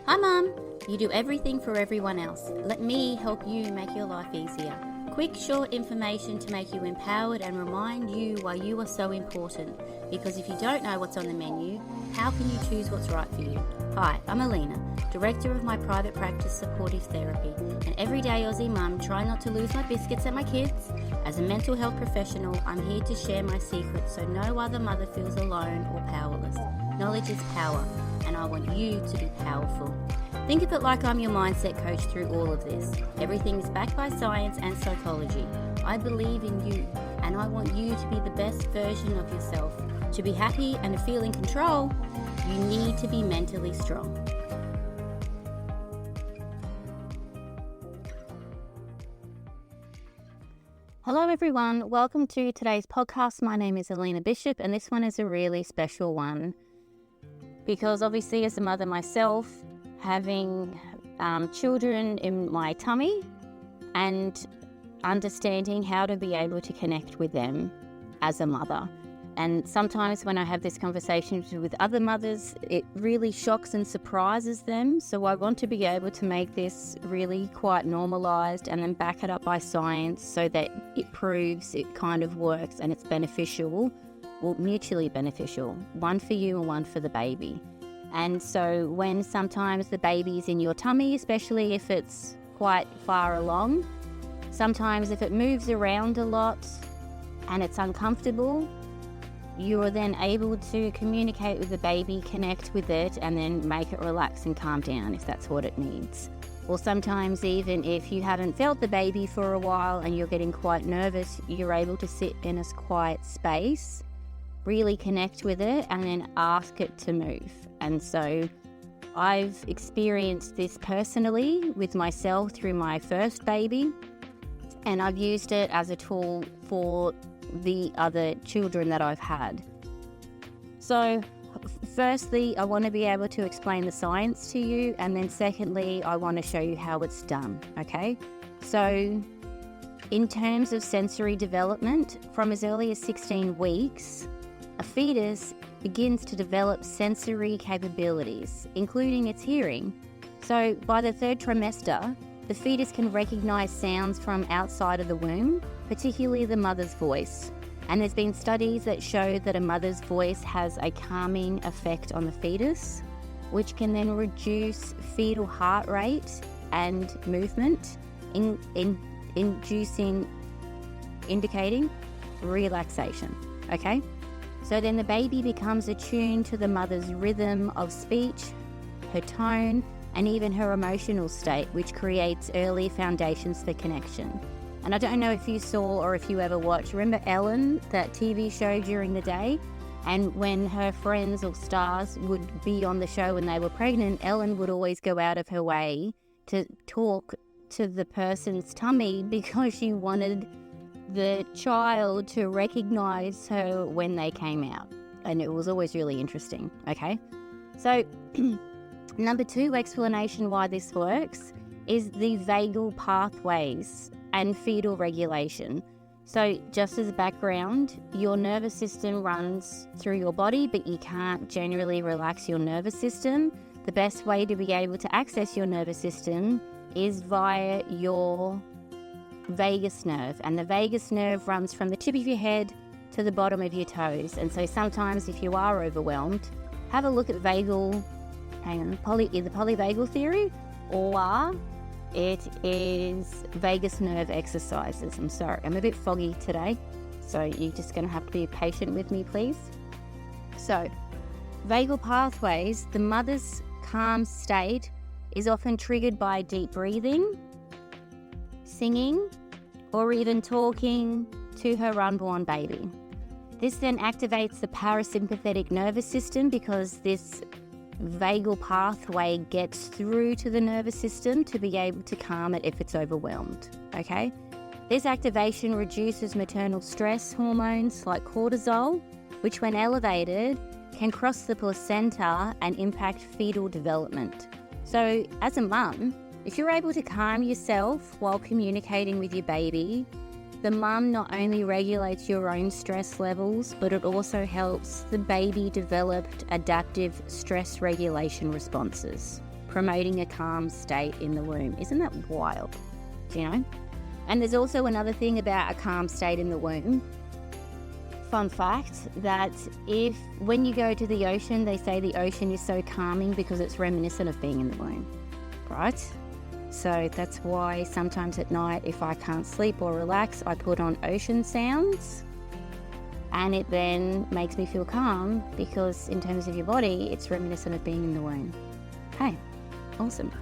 Hi Mum, you do everything for everyone else. Let me help you make your life easier. Quick, short information to make you empowered and remind you why you are so important. Because if you don't know what's on the menu, how can you choose what's right for you? Hi, I'm Alina, Director of my private practice Supportive Therapy, an everyday Aussie mum trying not to lose my biscuits at my kids. As a mental health professional, I'm here to share my secrets so no other mother feels alone or powerless. Knowledge is power, and I want you to be powerful. Think of it like I'm your mindset coach through all of this. Everything is backed by science and psychology. I believe in you, and I want you to be the best version of yourself. To be happy and feel in control, you need to be mentally strong. Hello everyone, welcome to today's podcast. My name is Alina Bishop, and this one is a really special one because obviously as a mother myself, having children in my tummy and understanding how to be able to connect with them as a mother. And sometimes when I have this conversation with other mothers, it really shocks and surprises them. So I want to be able to make this really quite normalised and then back it up by science so that it proves it kind of works and it's beneficial, well, mutually beneficial, one for you and one for the baby. And so when sometimes the baby's in your tummy, especially if it's quite far along, sometimes if it moves around a lot and it's uncomfortable, you are then able to communicate with the baby, connect with it, and then make it relax and calm down if that's what it needs. Or sometimes even if you haven't felt the baby for a while and you're getting quite nervous, you're able to sit in a quiet space, really connect with it, and then ask it to move. And so I've experienced this personally with myself through my first baby, and I've used it as a tool for the other children that I've had. So firstly, I want to be able to explain the science to you, and then secondly, I want to show you how it's done, okay? So in terms of sensory development, from as early as 16 weeks, a fetus begins to develop sensory capabilities, including its hearing. So by the third trimester, the fetus can recognize sounds from outside of the womb, particularly the mother's voice. And there's been studies that show that a mother's voice has a calming effect on the fetus, which can then reduce fetal heart rate and movement, indicating relaxation, okay? So then the baby becomes attuned to the mother's rhythm of speech, her tone, and even her emotional state, which creates early foundations for connection. And I don't know if you saw or if you ever watched, remember Ellen, that TV show during the day? And when her friends or stars would be on the show when they were pregnant, Ellen would always go out of her way to talk to the person's tummy because she wanted the child to recognize her when they came out. And it was always really interesting, okay? So number 2 explanation why this works is the vagal pathways and fetal regulation. So just as a background, your nervous system runs through your body, but you can't generally relax your nervous system. The best way to be able to access your nervous system is via your vagus nerve, and the vagus nerve runs from the tip of your head to the bottom of your toes. And so sometimes if you are overwhelmed, have a look at either polyvagal theory, or it is vagus nerve exercises. I'm sorry, I'm a bit foggy today, so you're just going to have to be patient with me, please. So vagal pathways, the mother's calm state is often triggered by deep breathing, singing, or even talking to her unborn baby. This then activates the parasympathetic nervous system because this vagal pathway gets through to the nervous system to be able to calm it if it's overwhelmed, okay? This activation reduces maternal stress hormones like cortisol, which when elevated can cross the placenta and impact fetal development. So as a mum, if you're able to calm yourself while communicating with your baby, the mum not only regulates your own stress levels, but it also helps the baby develop adaptive stress regulation responses. promoting a calm state in the womb. Isn't that wild? Do you know? And there's also another thing about a calm state in the womb. Fun fact, that when you go to the ocean, they say the ocean is so calming because it's reminiscent of being in the womb, right? So that's why sometimes at night, if I can't sleep or relax, I put on ocean sounds, and it then makes me feel calm because in terms of your body, it's reminiscent of being in the womb. Hey, awesome.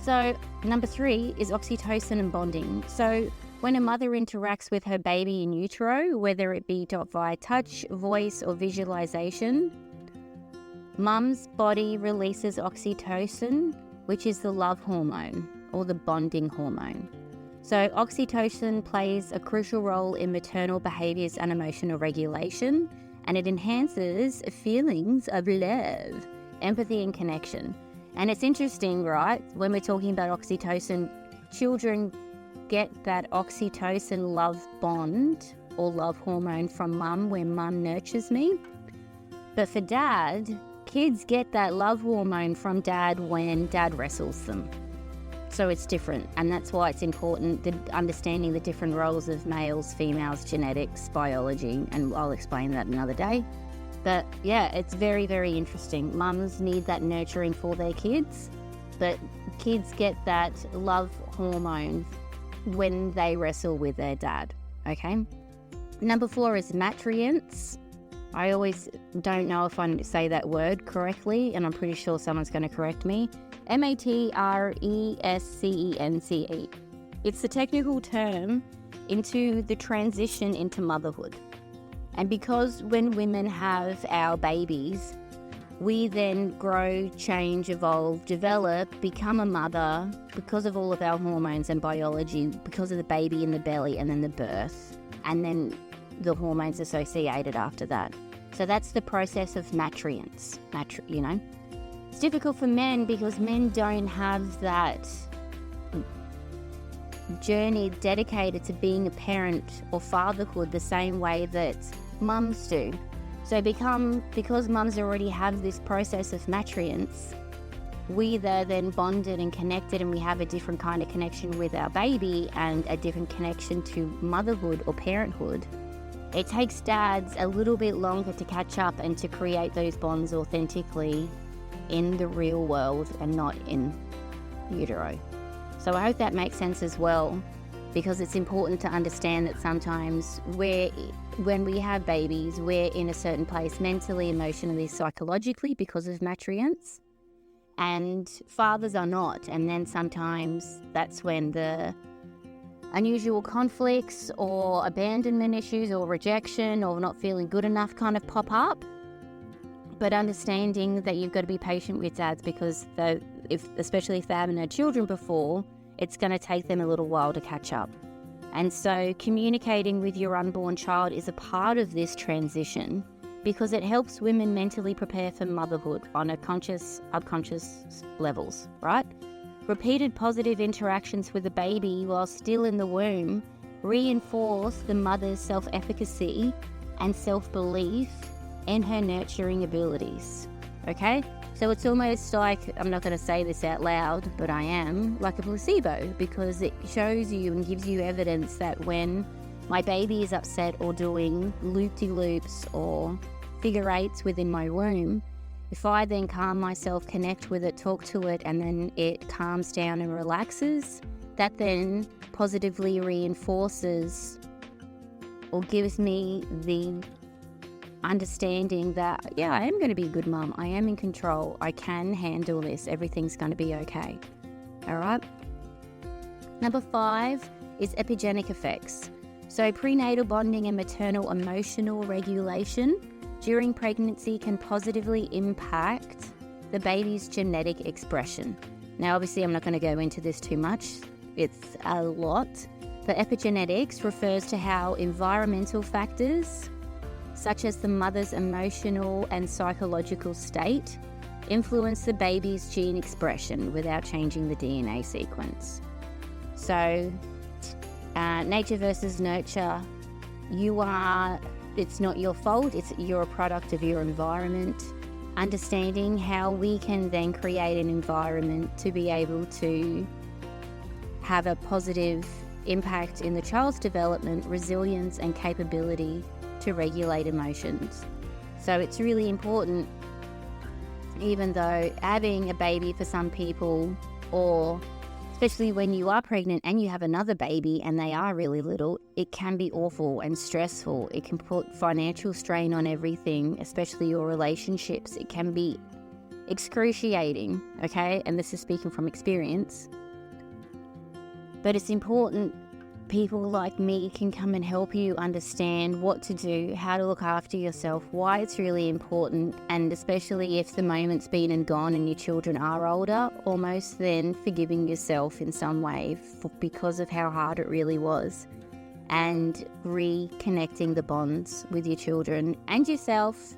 So number 3 is oxytocin and bonding. So when a mother interacts with her baby in utero, whether it be via touch, voice, or visualization, mum's body releases oxytocin, which is the love hormone or the bonding hormone. So oxytocin plays a crucial role in maternal behaviors and emotional regulation, and it enhances feelings of love, empathy, and connection. And it's interesting, right? When we're talking about oxytocin, children get that oxytocin love bond or love hormone from mum when mum nurtures me. But for dad, kids get that love hormone from dad when dad wrestles them. So it's different. And that's why it's important, understanding the different roles of males, females, genetics, biology, and I'll explain that another day. But yeah, it's very, very interesting. Mums need that nurturing for their kids, but kids get that love hormone when they wrestle with their dad, okay? Number 4 is matrescence. I always don't know if I say that word correctly, and I'm pretty sure someone's going to correct me. Matrescence. It's the technical term into the transition into motherhood. And because when women have our babies, we then grow, change, evolve, develop, become a mother because of all of our hormones and biology, because of the baby in the belly and then the birth, and then the hormones associated after that. So that's the process of matrescence, It's difficult for men because men don't have that journey dedicated to being a parent or fatherhood the same way that mums do. So because mums already have this process of matrescence, we are then bonded and connected, and we have a different kind of connection with our baby and a different connection to motherhood or parenthood. It takes dads a little bit longer to catch up and to create those bonds authentically in the real world and not in utero. So I hope that makes sense as well, because it's important to understand that sometimes when we have babies, we're in a certain place mentally, emotionally, psychologically because of matrescence, and fathers are not. And then sometimes that's when the unusual conflicts or abandonment issues or rejection or not feeling good enough kind of pop But understanding that you've got to be patient with dads, because especially if they haven't had children before, it's going to take them a little while to catch up. And so communicating with your unborn child is a part of this transition, because it helps women mentally prepare for motherhood on a conscious, subconscious levels, right? Repeated positive interactions with the baby while still in the womb reinforce the mother's self-efficacy and self-belief in her nurturing abilities, okay? So it's almost like, I'm not going to say this out loud, but I am, like a placebo, because it shows you and gives you evidence that when my baby is upset or doing loop-de-loops or figure eights within my womb, if I then calm myself, connect with it, talk to it, and then it calms down and relaxes, that then positively reinforces or gives me the understanding that, yeah, I am going to be a good mum. I am in control. I can handle this. Everything's going to be okay. All right. Number 5 is epigenetic effects. So prenatal bonding and maternal emotional regulation during pregnancy can positively impact the baby's genetic expression. Now, obviously, I'm not going to go into this too much. It's a lot. But epigenetics refers to how environmental factors, such as the mother's emotional and psychological state, influence the baby's gene expression without changing the DNA sequence. So, nature versus nurture. It's not your fault, you're a product of your environment. understanding how we can then create an environment to be able to have a positive impact in the child's development, resilience and capability to regulate emotions. So it's really important, even though having a baby for some people, or especially when you are pregnant and you have another baby and they are really little, it can be awful and stressful. It can put financial strain on everything, especially your relationships. It can be excruciating, okay? And this is speaking from experience. But it's important people like me can come and help you understand what to do, how to look after yourself, why it's really important, and especially if the moment's been and gone and your children are older, almost then forgiving yourself in some way because of how hard it really was, and reconnecting the bonds with your children and yourself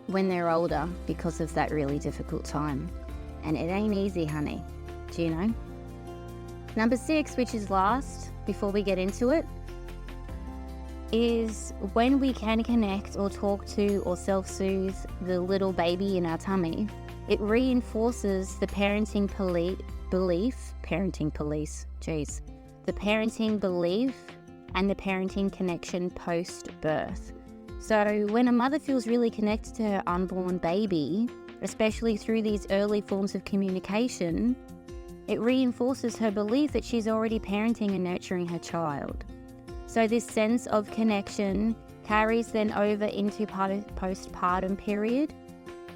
when they're older because of that really difficult time. And it ain't easy, honey. Do you know? Number 6, which is last before we get into it, is when we can connect or talk to or self-soothe the little baby in our tummy, it reinforces the parenting belief and the parenting connection post-birth. So when a mother feels really connected to her unborn baby, especially through these early forms of communication, it reinforces her belief that she's already parenting and nurturing her child. So this sense of connection carries then over into postpartum period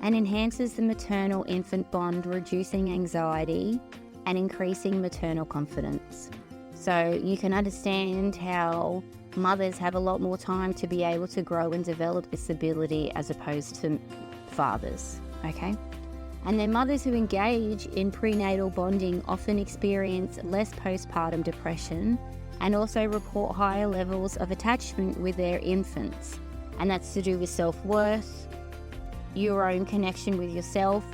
and enhances the maternal-infant bond, reducing anxiety and increasing maternal confidence. So you can understand how mothers have a lot more time to be able to grow and develop this ability as opposed to fathers, okay? And then mothers who engage in prenatal bonding often experience less postpartum depression and also report higher levels of attachment with their infants. And that's to do with self-worth, your own connection with yourself,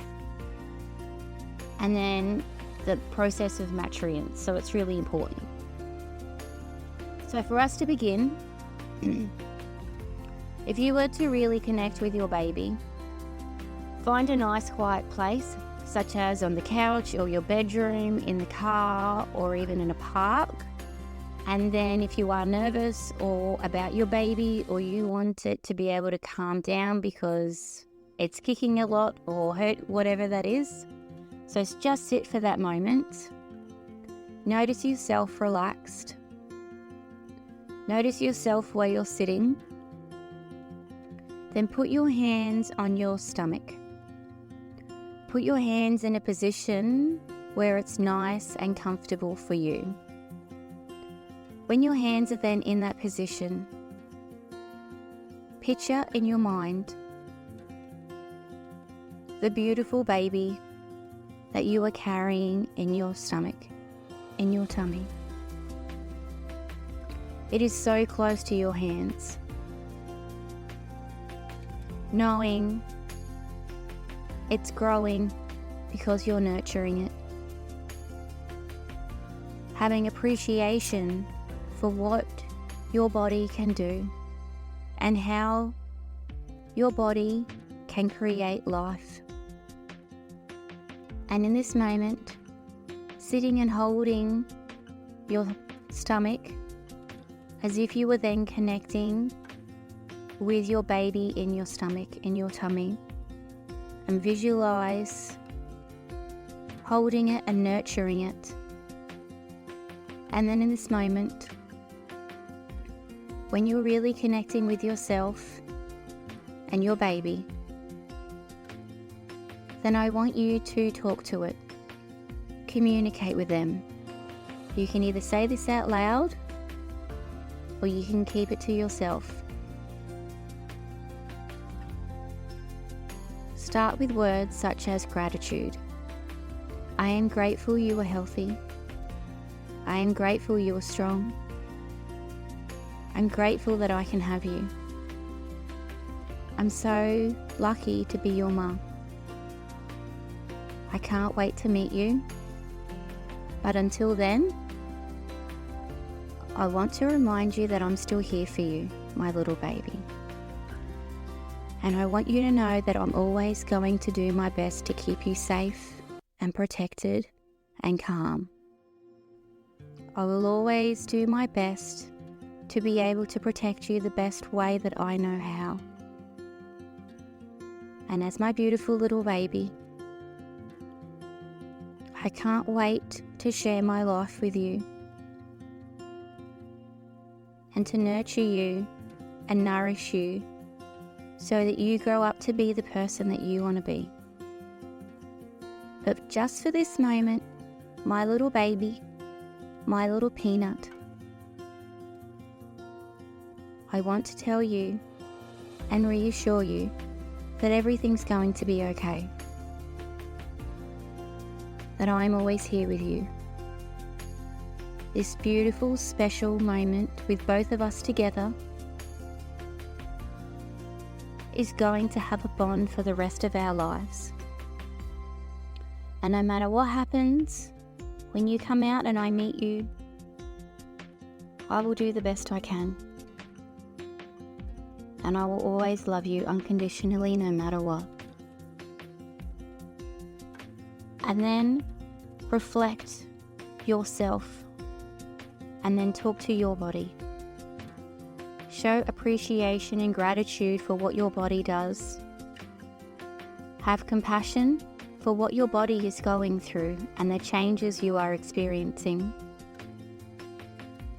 and then the process of matrescence. So it's really important. So for us to begin, if you were to really connect with your baby, find a nice quiet place, such as on the couch or your bedroom, in the car, or even in a park. And then if you are nervous or about your baby, or you want it to be able to calm down because it's kicking a lot or hurt, whatever that is, so just sit for that moment. Notice yourself relaxed. Notice yourself where you're sitting. Then put your hands on your stomach. Put your hands in a position where it's nice and comfortable for you. When your hands are then in that position, picture in your mind the beautiful baby that you are carrying in your stomach, in your tummy. It is so close to your hands. Knowing it's growing because you're nurturing it. Having appreciation for what your body can do and how your body can create life. And in this moment, sitting and holding your stomach as if you were then connecting with your baby in your stomach, in your tummy, and visualize holding it and nurturing it. And then in this moment, when you're really connecting with yourself and your baby, then I want you to talk to it, communicate with them. You can either say this out loud or you can keep it to yourself. Start with words such as gratitude. I am grateful you are healthy. I am grateful you are strong. I'm grateful that I can have you. I'm so lucky to be your mum. I can't wait to meet you. But until then, I want to remind you that I'm still here for you, my little baby. And I want you to know that I'm always going to do my best to keep you safe and protected and calm. I will always do my best to be able to protect you the best way that I know how. And as my beautiful little baby, I can't wait to share my life with you and to nurture you and nourish you so that you grow up to be the person that you want to be. But just for this moment, my little baby, my little peanut, I want to tell you and reassure you that everything's going to be okay. That I'm always here with you. This beautiful, special moment with both of us together is going to have a bond for the rest of our lives. And no matter what happens, when you come out and I meet you, I will do the best I can. And I will always love you unconditionally no matter what. And then reflect yourself and then talk to your body. Show appreciation and gratitude for what your body does. Have compassion for what your body is going through and the changes you are experiencing.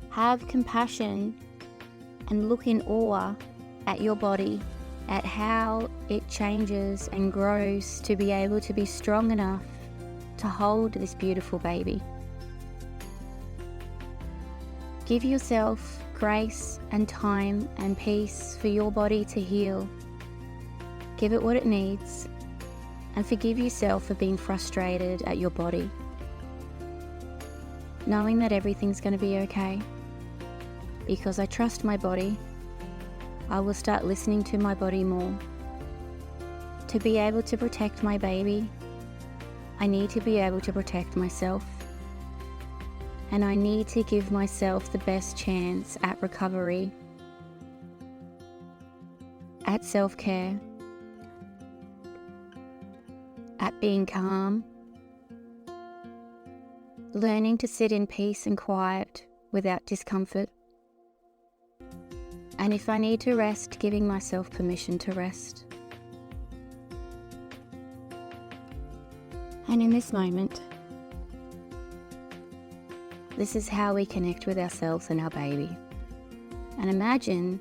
Have compassion and look in awe at your body, at how it changes and grows to be able to be strong enough to hold this beautiful baby. Give yourself grace and time and peace for your body to heal. Give it what it needs, and forgive yourself for being frustrated at your body. Knowing that everything's going to be okay. Because I trust my body, I will start listening to my body more. To be able to protect my baby, I need to be able to protect myself. And I need to give myself the best chance at recovery, at self-care, at being calm, learning to sit in peace and quiet without discomfort. And if I need to rest, giving myself permission to rest. And in this moment, this is how we connect with ourselves and our baby. And imagine,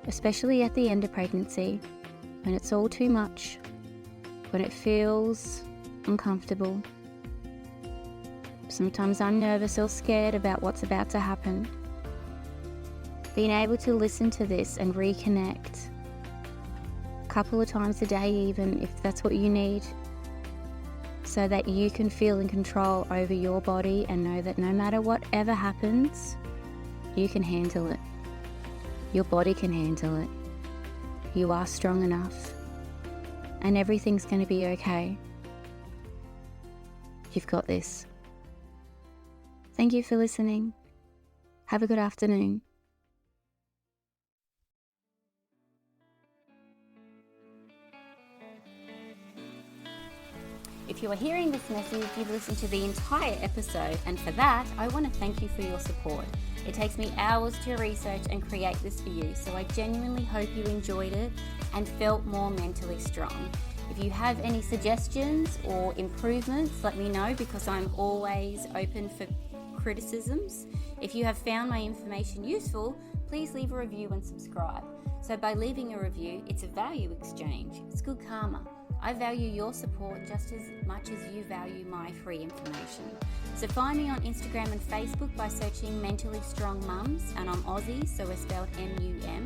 especially at the end of pregnancy, when it's all too much, when it feels uncomfortable. Sometimes I'm nervous or scared about what's about to happen. Being able to listen to this and reconnect a couple of times a day even, if that's what you need, so that you can feel in control over your body and know that no matter whatever happens, you can handle it. Your body can handle it. You are strong enough. And everything's going to be okay. You've got this. Thank you for listening. Have a good afternoon. If you are hearing this message, you've listened to the entire episode, and for that, I want to thank you for your support. It takes me hours to research and create this for you, so I genuinely hope you enjoyed it and felt more mentally strong. If you have any suggestions or improvements, let me know, because I'm always open for criticisms. If you have found my information useful, please leave a review and subscribe. So by leaving a review, it's a value exchange. It's good karma. I value your support just as much as you value my free information. So find me on Instagram and Facebook by searching Mentally Strong Mums, and I'm Aussie, so we're spelled M-U-M.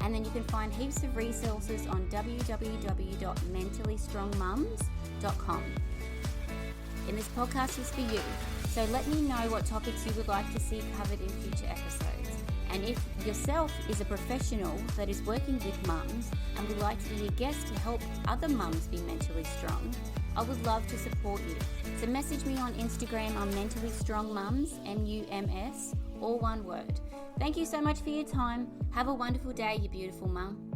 And then you can find heaps of resources on www.mentallystrongmums.com. And this podcast is for you, so let me know what topics you would like to see covered in future episodes. And if yourself is a professional that is working with mums and would like to be a guest to help other mums be mentally strong, I would love to support you. So message me on Instagram on Mentally Strong Mums, M-U-M-S, all one word. Thank you so much for your time. Have a wonderful day, you beautiful mum.